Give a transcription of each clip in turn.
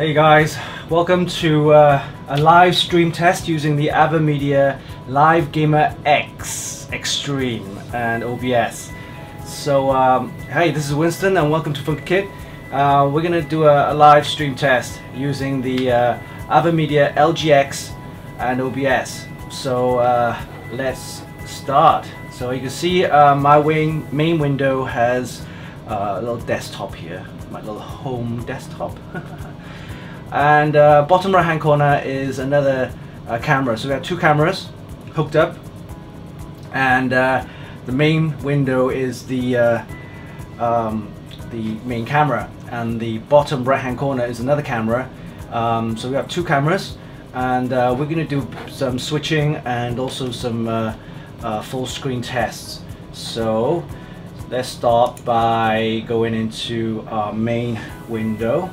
Hey guys, welcome to a live stream test using the Avermedia LGX Extreme and OBS. So hey, this is Winston and welcome to Funkykit. We're gonna do a live stream test using the Avermedia LGX and OBS. So let's start. So you can see my main window has a little desktop here, my little home desktop. And bottom right hand corner is another camera. So we have two cameras hooked up, and the main window is the main camera, and the bottom right hand corner is another camera. So we have two cameras, and we're going to do some switching and also some full screen tests. So let's start by going into our main window.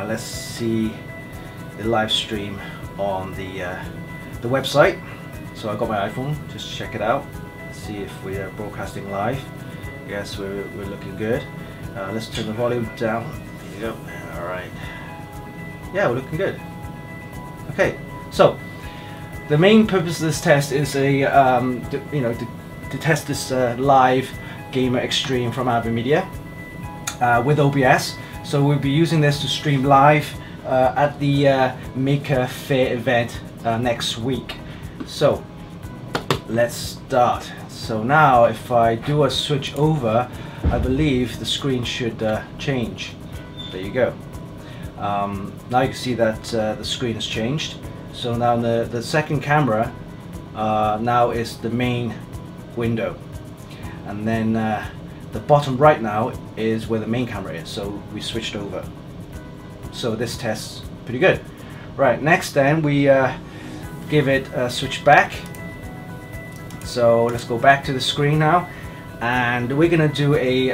Let's see the live stream on the website. So I got my iPhone, just check it out, see if we are broadcasting live. Yes, we're looking good. Let's turn the volume down. There you go. Alright. Yeah, we're looking good. Okay, so the main purpose of this test is to test this live Gamer Extreme from Avermedia with OBS. So we'll be using this to stream live at the Maker Faire event next week. So let's start. So now if I do a switch over, I believe the screen should change. There you go. Now you can see that the screen has changed. So now the second camera now is the main window, and then the bottom right now is where the main camera is, so we switched over. So this test's pretty good. Right, next then we give it a switch back. So let's go back to the screen now, and we're gonna do a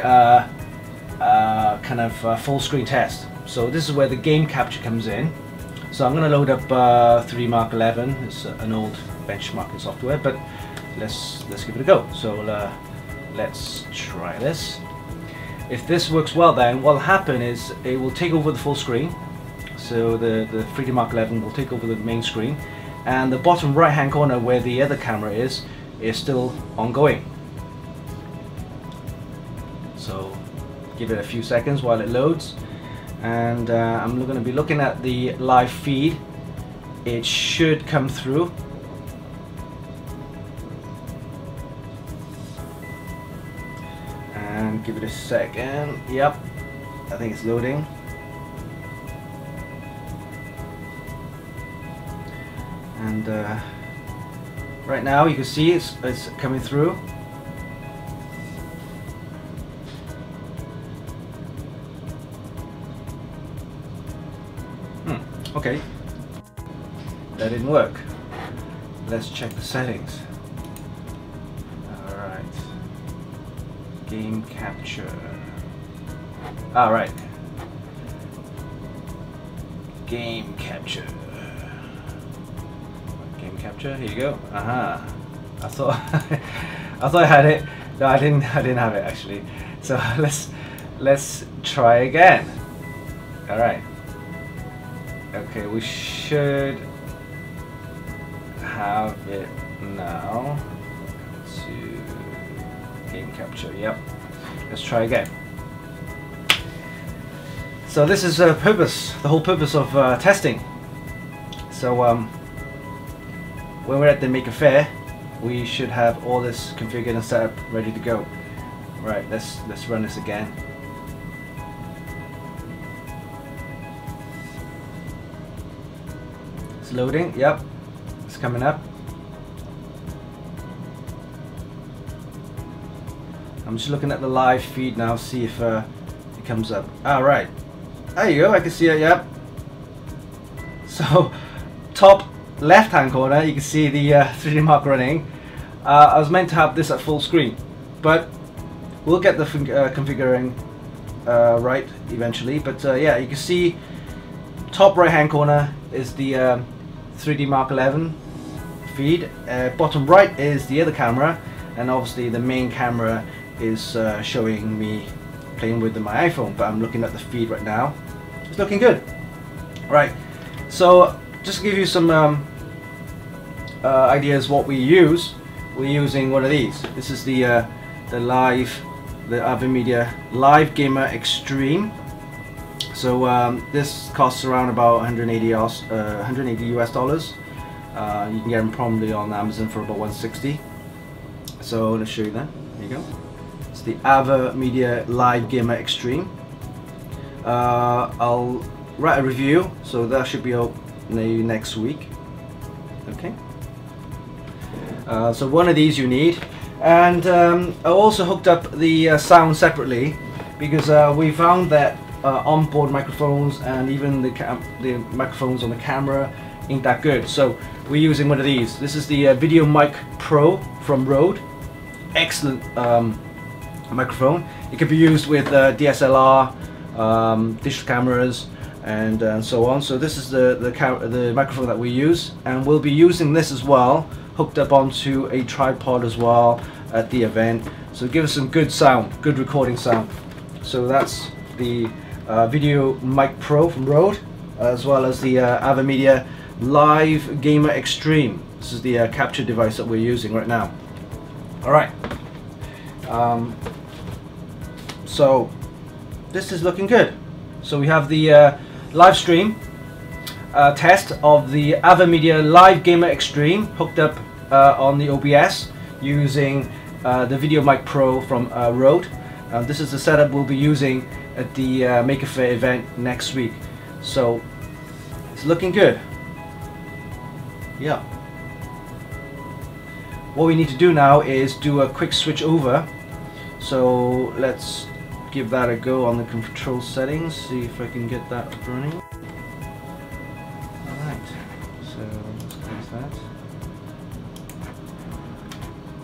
kind of full screen test. So this is where the game capture comes in. So I'm gonna load up 3D Mark 11. It's an old benchmarking software, but let's give it a go. So let's try this. If this works well, then what will happen is it will take over the full screen. So the 3D Mark 11 will take over the main screen, and the bottom right hand corner where the other camera is still ongoing. So give it a few seconds while it loads, and I'm going to be looking at the live feed. It should come through. And give it a second. Yep, I think it's loading. And right now you can see it's coming through. Okay, that didn't work. Let's check the settings. Alright. Game capture. Alright. Game capture. Game capture, here you go. Aha. I thought I thought I had it. No, I didn't have it actually. So let's try again. Alright. Okay, we should have it now. To game capture, yep. Let's try again. So this is the whole purpose of testing. So when we're at the Maker Faire, we should have all this configured and set up, ready to go. Right, let's run this again. It's loading, yep, it's coming up. I'm just looking at the live feed now, see if it comes up. Alright, there you go, I can see it, yep. So, top left hand corner, you can see the 3D Mark running. I was meant to have this at full screen, but we'll get the configuring right eventually. But yeah, you can see top right hand corner is the 3D Mark 11 feed. Bottom right is the other camera, and obviously the main camera is showing me playing with my iPhone, but I'm looking at the feed right now. it's looking good. Right, so just to give you some ideas what we use, we're using one of these. This is the Avermedia Live Gamer Extreme. So this costs around about 180 US dollars. You can get them probably on Amazon for about 160. So let's show you that. There you go. It's the Avermedia Live Gamer Extreme. I'll write a review, so that should be out maybe next week. Okay. So one of these you need, and I also hooked up the sound separately because we found that onboard microphones and even the microphones on the camera ain't that good. So we're using one of these. This is the Video Mic Pro from Rode. Excellent microphone. It can be used with DSLR, digital cameras, and so on. So this is the microphone that we use, and we'll be using this as well, hooked up onto a tripod as well at the event. So give us some good sound, good recording sound. So that's the Video Mic Pro from Rode, as well as the Avermedia Live Gamer Extreme. This is the capture device that we're using right now. Alright, so this is looking good. So we have the live stream test of the Avermedia Live Gamer Extreme hooked up on the OBS using the Video Mic Pro from Rode. This is the setup we'll be using at the Maker Faire event next week. So it's looking good. Yeah. What we need to do now is do a quick switch over. So let's give that a go on the control settings, see if I can get that up running. Alright, so let's close that.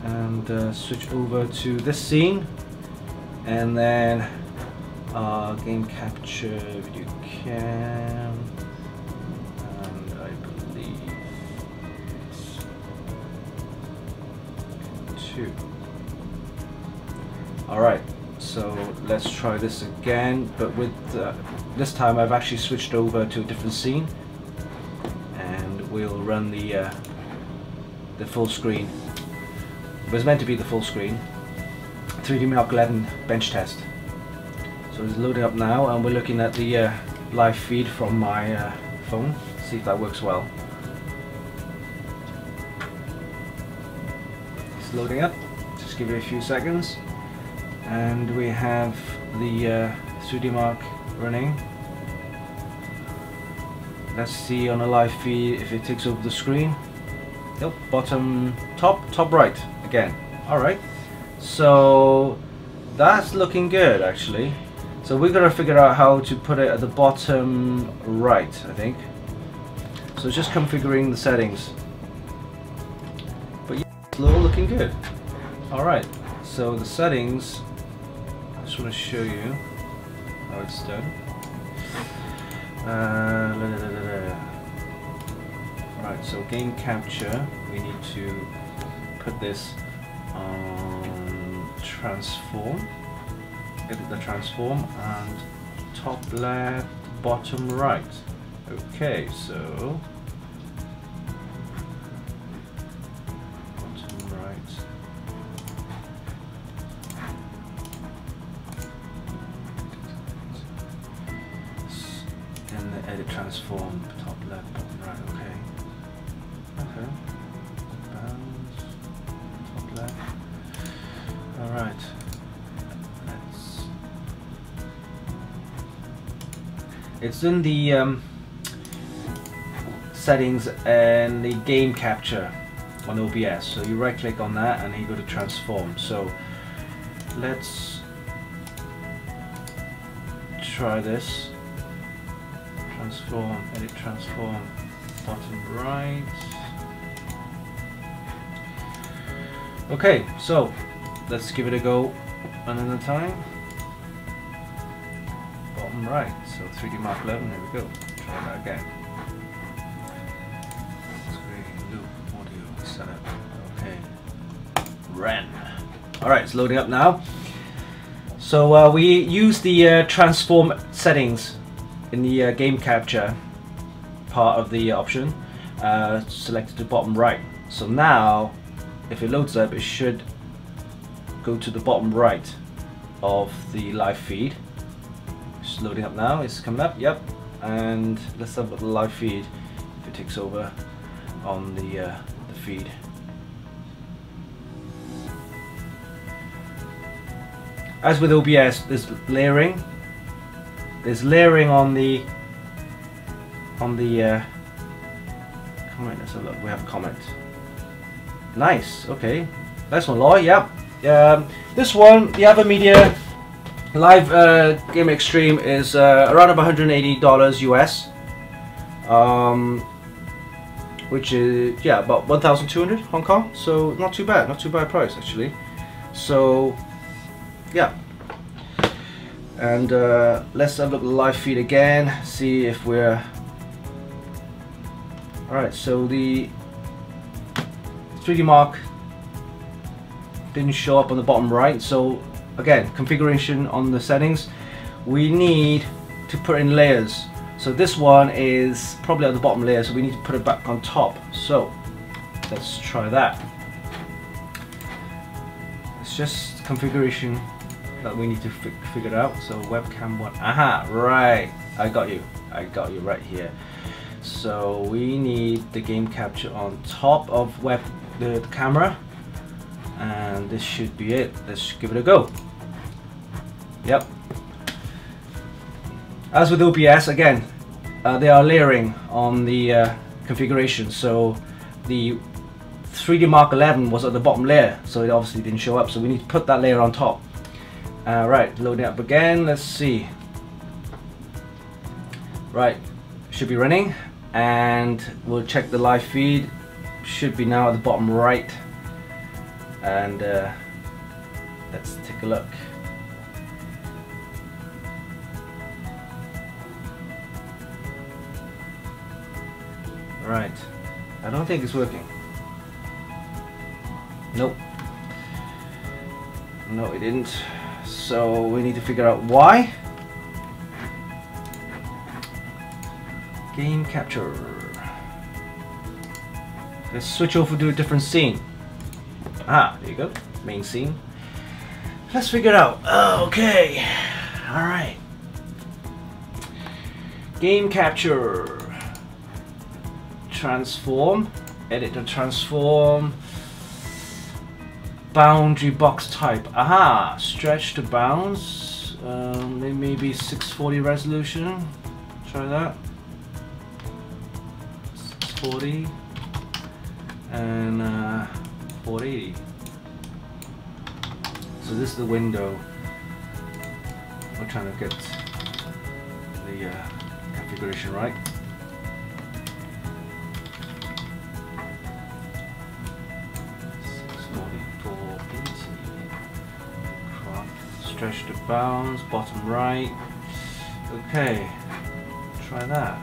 And switch over to this scene. And then game capture, video cam. And I believe it's 2. Alright. So let's try this again, but with this time I've actually switched over to a different scene, and we'll run the full screen. It was meant to be the full screen 3D Mark 11 bench test. So it's loading up now, and we're looking at the live feed from my phone. See if that works well. It's loading up. Just give it a few seconds. And we have the 3D Mark running. Let's see on a live feed if it takes over the screen. Nope, bottom, top right again. Alright, so that's looking good actually. So we're going to figure out how to put it at the bottom right, I think. So just configuring the settings. But yeah, it's all looking good. Alright, so the settings, I just want to show you how it's done. Right, so game capture, we need to put this on transform, edit the transform, and top left, bottom right. Okay, so bottom right. And the edit transform, top left, bottom right. Okay. Okay. Bounds, top left. All right. It's in the settings and the game capture on OBS. So you right click on that and you go to transform. So let's try this. Transform, edit transform, bottom right. Okay, so let's give it a go another time. Bottom right, so 3D Mark 11, there we go. Try that again. Screen, loop, audio, setup. Okay. Ren. Alright, it's loading up now. So we use the transform settings in the game capture part of the option, selected the bottom right. So now if it loads up, it should go to the bottom right of the live feed. It's loading up now, it's coming up, yep. And let's have a look at the live feed if it takes over on the feed. As with OBS, there's layering. There's layering on the comment. Let's have a look. We have a comment. Nice. Okay. Nice one, Loy. Yep. This one, the Avermedia Live Game Extreme, is around about $180 US, which is about 1,200 Hong Kong. So not too bad. Not too bad price actually. So yeah. And let's have a look at the live feed again, see if we're alright. So the 3D Mark didn't show up on the bottom right, so again, configuration on the settings, we need to put in layers. So this one is probably at the bottom layer, so we need to put it back on top. So let's try that. It's just configuration that we need to figure out. So webcam one, aha, right, I got you right here. So we need the game capture on top of the camera, and this should be it. Let's give it a go. Yep. As with OBS, again, they are layering on the configuration. So the 3D Mark 11 was at the bottom layer, so it obviously didn't show up. So we need to put that layer on top. Right, loading up again. Let's see. Right, should be running, and we'll check the live feed. Should be now at the bottom right, and let's take a look. Right, I don't think it's working. Nope. No, it didn't. So we need to figure out why. Game capture. Let's switch over to a different scene. Ah, there you go. Main scene. Let's figure it out. Okay. Alright. Game capture. Transform. Edit and transform. Boundary box type. Aha! Stretch to bounds. Maybe 640 resolution. Try that. 640 and 480. So this is the window. We're trying to get the configuration right. Stretch to bounds, bottom right. Okay, try that.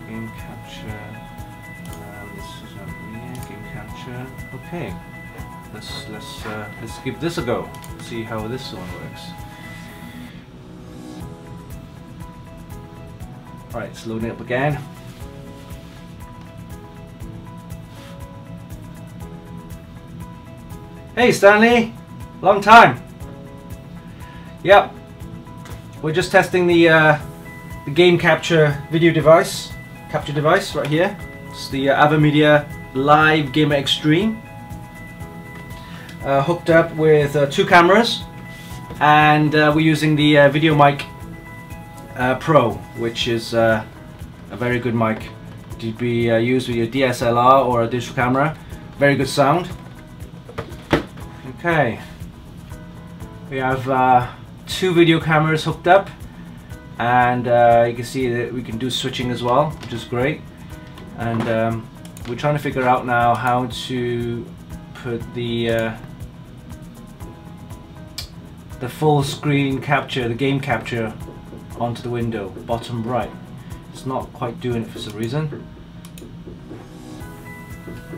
Game capture. This is game capture. Okay, let's give this a go. See how this one works. Right, it's loading up again. Hey Stanley, long time. Yep, we're just testing the game capture device right here. It's the Avermedia Live Gamer Extreme, hooked up with 2 cameras, and we're using the Video Mic Pro, which is a very good mic to be used with your DSLR or a digital camera. Very good sound. Okay, we have 2 video cameras hooked up, and you can see that we can do switching as well, which is great. And we're trying to figure out now how to put the full screen capture, the game capture, onto the window, bottom right. It's not quite doing it for some reason.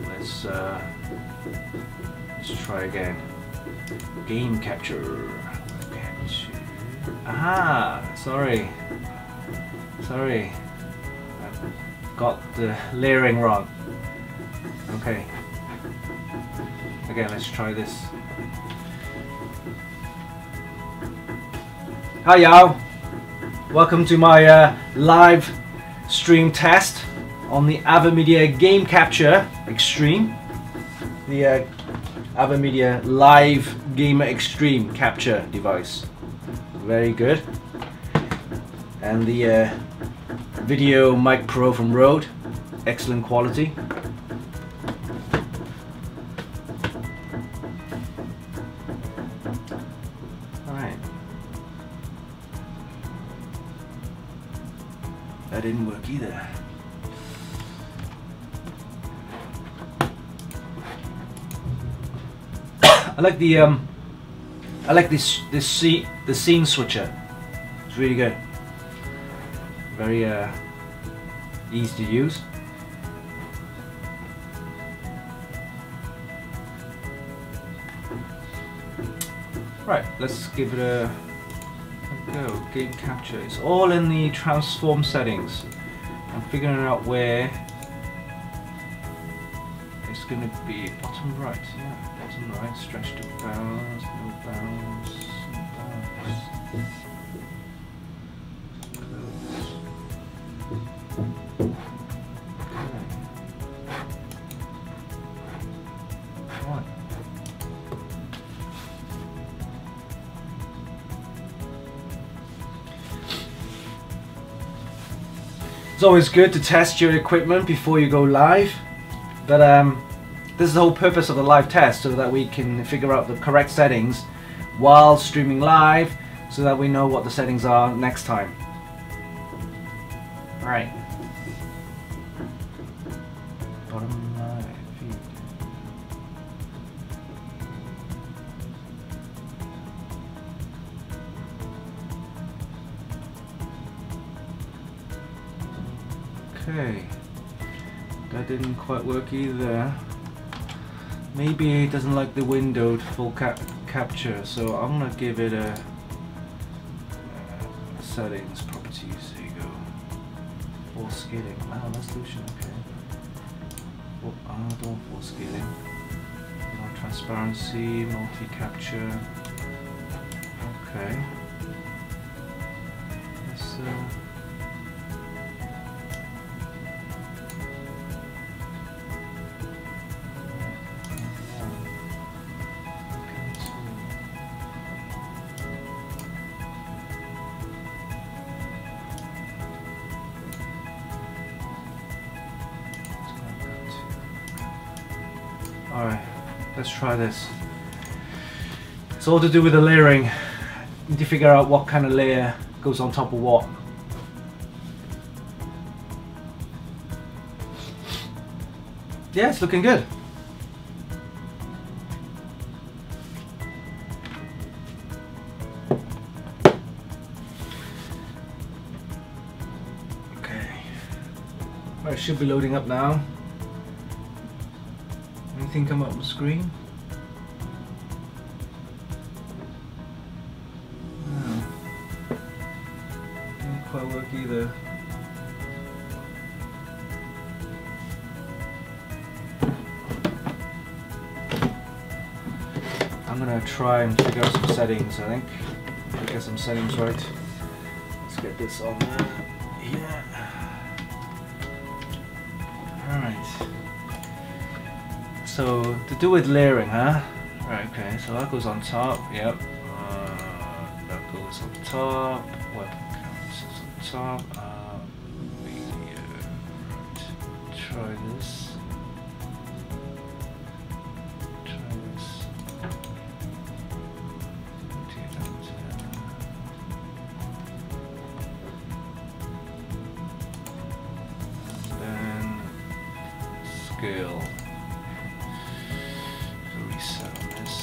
Let's try again. Game capture. Aha, sorry. Sorry, I got the layering wrong. Okay. Again, let's try this. Hi y'all, welcome to my live stream test on the Avermedia Game Capture Extreme, the Avermedia Live Gamer Extreme capture device. Very good. And the Video Mic Pro from Rode, excellent quality. Alright. That didn't work either. I like the scene switcher. It's really good. Very easy to use. Right, let's give it a go. Game capture. It's all in the transform settings. I'm figuring out where it's going to be. Bottom right, yeah. Bottom right, stretch to bounds, no bounds, no bounds. It's always good to test your equipment before you go live, but this is the whole purpose of the live test, so that we can figure out the correct settings while streaming live, so that we know what the settings are next time. Alright. Bottom right feed. Okay, that didn't quite work either. Maybe it doesn't like the windowed full capture, so I'm gonna give it a settings, properties, there you go. Full scaling, resolution, okay. Oh, I don't want full scaling. Transparency, multi-capture. Okay. Let's Alright, let's try this. It's all to do with the layering. You need to figure out what kind of layer goes on top of what. Yeah, it's looking good. Okay. Well, it should be loading up now. Anything come up on the screen? No. Didn't quite work either. I'm gonna try and figure out some settings, I think. Get some settings right. Let's get this on there. Yeah. Alright. So, to do with layering, huh? Right, okay, so that goes on top, yep. That goes on top. Webcams is on top. Media. Right. Try this. Scale. Reset on this.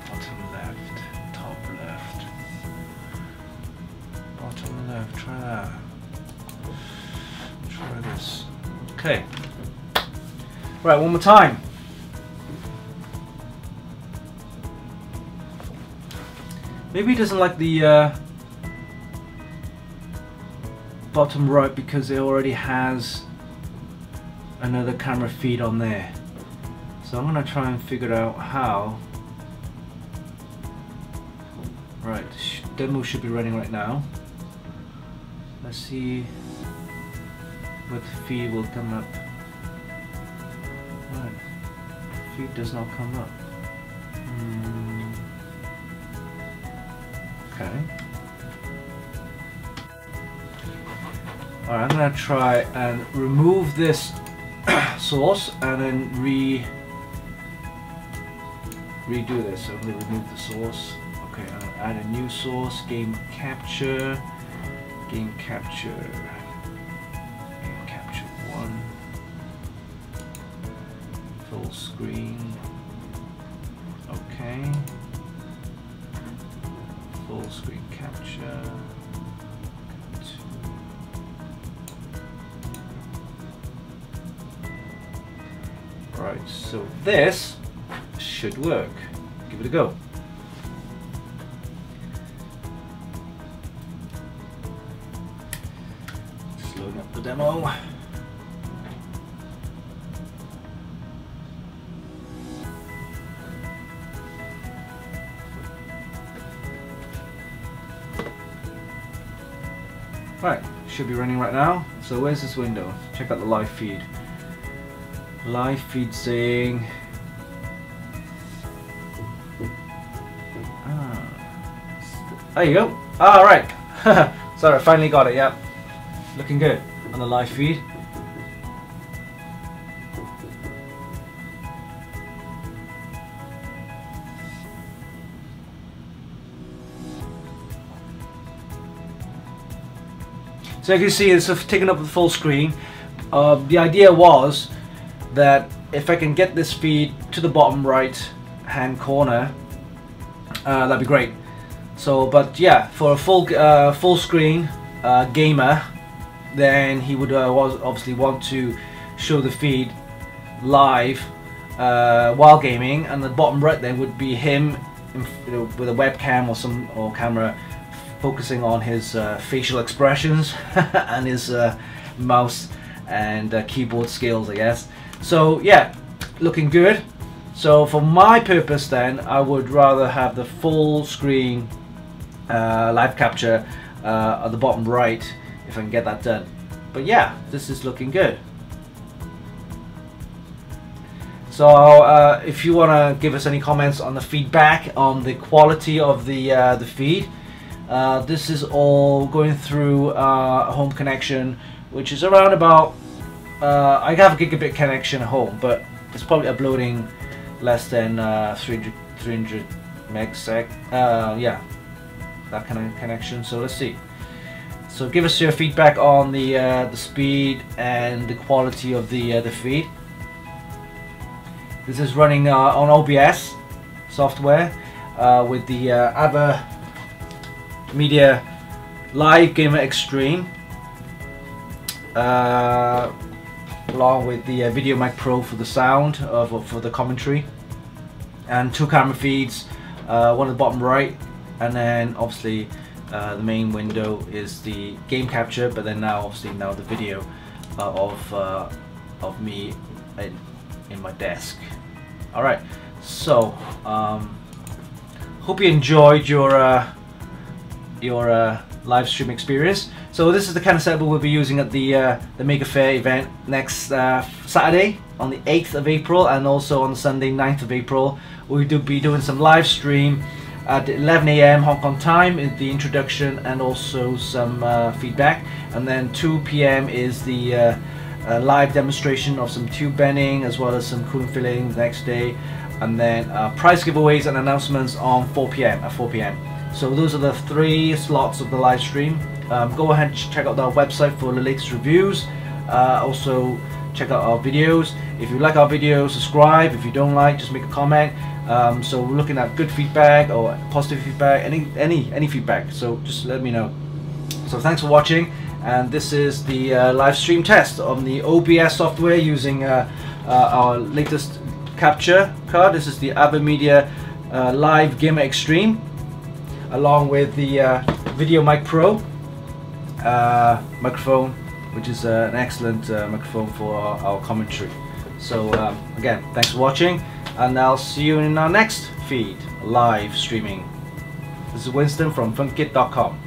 Bottom left, top left. Bottom left, try that. Try this. Okay. Right, one more time. Maybe he doesn't like the bottom right because it already has another camera feed on there. So I'm gonna try and figure out how. Right, demo should be running right now. Let's see what feed will come up. Right, feed does not come up. Okay. Alright, I'm gonna try and remove this source and then redo this. So I'm gonna remove the source. Okay, I'll add a new source, game capture 1, full screen, okay, full screen capture, right, so this should work. Give it a go. Loading up the demo. Right, should be running right now. So where's this window? Check out the live feed. Live feed saying there you go. Alright. Sorry, I finally got it, yep. Looking good on the live feed. So you can see it's taking up the full screen. The idea was that if I can get this feed to the bottom right hand corner, that'd be great. So, but yeah, for a full screen gamer, then he would obviously want to show the feed live while gaming, and the bottom right then would be him with a webcam or camera focusing on his facial expressions and his mouse and keyboard skills, I guess. So yeah, looking good. So for my purpose then, I would rather have the full screen live capture at the bottom right if I can get that done. But yeah, this is looking good. So if you want to give us any comments on the feedback on the quality of the feed, this is all going through a home connection, which is around about I have a gigabit connection at home, but it's probably uploading less than 300 megsec. Yeah, that kind of connection. So let's see. So give us your feedback on the speed and the quality of the feed. This is running on OBS software with the Avermedia Live Gamer Extreme, along with the Video Mic Pro for the sound for the commentary, and 2 camera feeds, one at the bottom right, and then obviously the main window is the game capture, but then now obviously the video of me in my desk. All right, so hope you enjoyed your live stream experience. So this is the kind of setup we'll be using at the Maker Faire event next Saturday on the 8th of April, and also on Sunday 9th of April. We'll be doing some live stream at 11 AM Hong Kong time in the introduction, and also some feedback, and then 2 PM is the live demonstration of some tube bending as well as some cooling filling the next day, and then prize giveaways and announcements on 4 PM. So those are the 3 slots of the live stream. Go ahead and check out our website for the latest reviews. Also check out our videos. If you like our videos, subscribe. If you don't like, just make a comment. So we're looking at good feedback or positive feedback, any feedback, so just let me know. So thanks for watching, and this is the live stream test on the OBS software using our latest capture card. This is the Avermedia Live Gamer Extreme. along with the Video Mic Pro microphone, which is an excellent microphone for our commentary. So again, thanks for watching, and I'll see you in our next feed, live streaming. This is Winston from Funkykit.com.